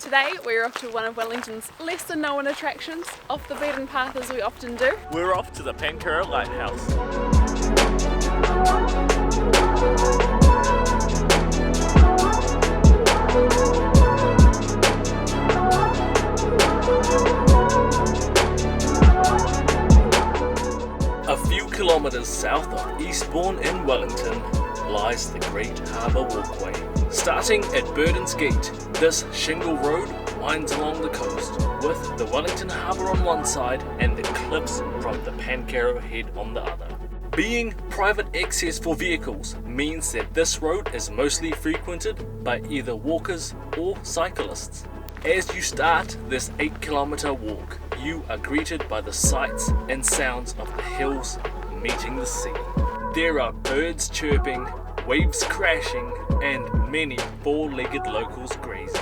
Today we're off to one of Wellington's lesser known attractions, off the beaten path as we often do. We're off to the Pencarrow Lighthouse. A few kilometres south of Gisborne in Wellington lies the Great Harbour Walkway. Starting at Burden's Gate, this shingle road winds along the coast, with the Wellington Harbour on one side and the cliffs from the Pencarrow Head on the other. Being private access for vehicles means that this road is mostly frequented by either walkers or cyclists. As you start this 8-kilometre walk, you are greeted by the sights and sounds of the hills meeting the sea. There are birds chirping, waves crashing, and many four-legged locals grazing.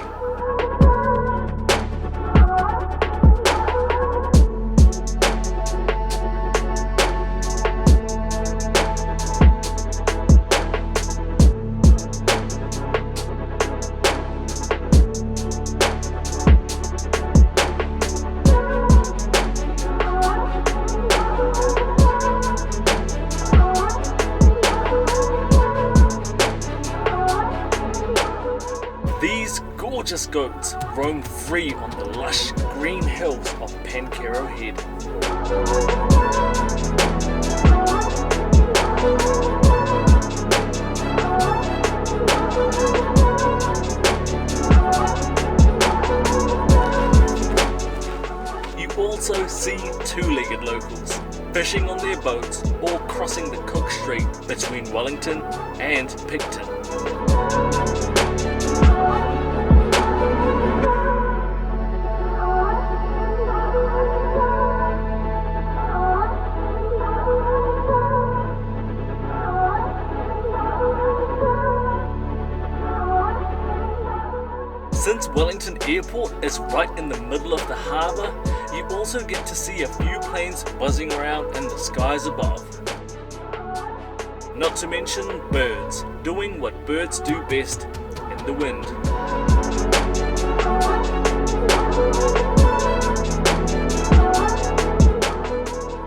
Gorgeous goats roam free on the lush green hills of Pencarrow Head. You also see two-legged locals fishing on their boats or crossing the Cook Strait between Wellington and Picton. Since Wellington Airport is right in the middle of the harbour, you also get to see a few planes buzzing around in the skies above. Not to mention birds, doing what birds do best, in the wind.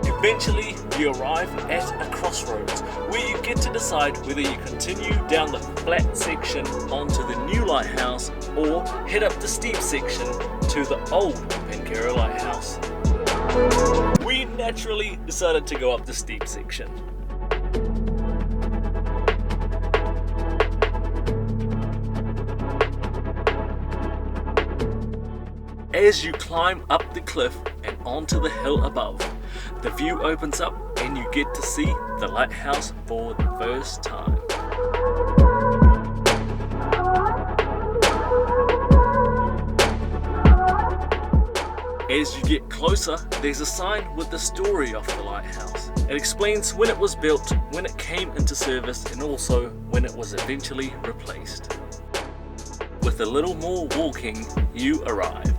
Eventually, you arrive at a crossroads where you get to decide whether you continue down the flat section onto the new lighthouse or head up the steep section to the old Pencarrow Lighthouse. We naturally decided to go up the steep section. As you climb up the cliff and onto the hill above, the view opens up and you get to see the lighthouse for the first time. As you get closer, there's a sign with the story of the lighthouse. It explains when it was built, when it came into service, and also when it was eventually replaced. With a little more walking, you arrive.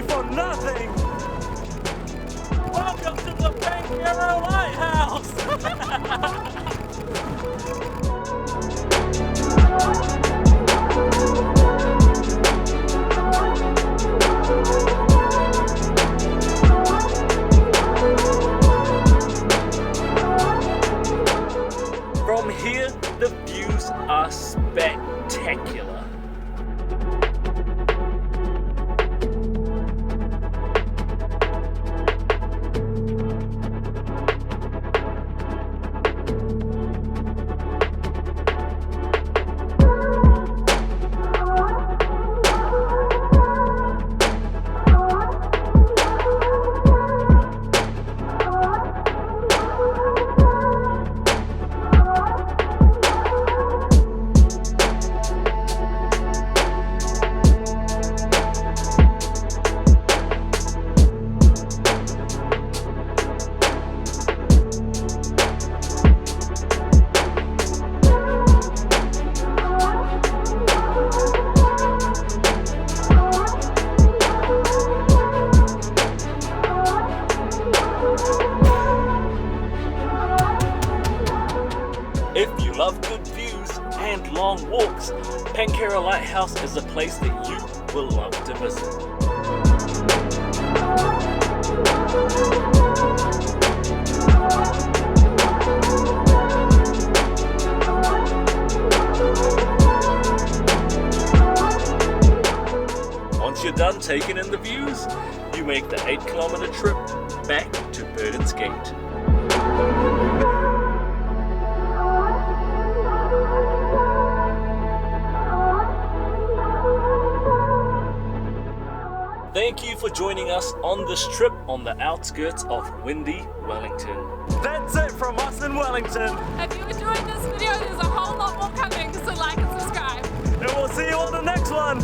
For nothing. Welcome to the Pencarrow Lighthouse. From here, the views are spectacular. Pencarrow Lighthouse is a place that you will love to visit. Once you're done taking in the views, you make the 8-kilometer trip back to Burden's Gate. Thank you for joining us on this trip on the outskirts of windy Wellington. That's it from us in Wellington. If you enjoyed this video, there's a whole lot more coming, so like and subscribe. And we'll see you on the next one.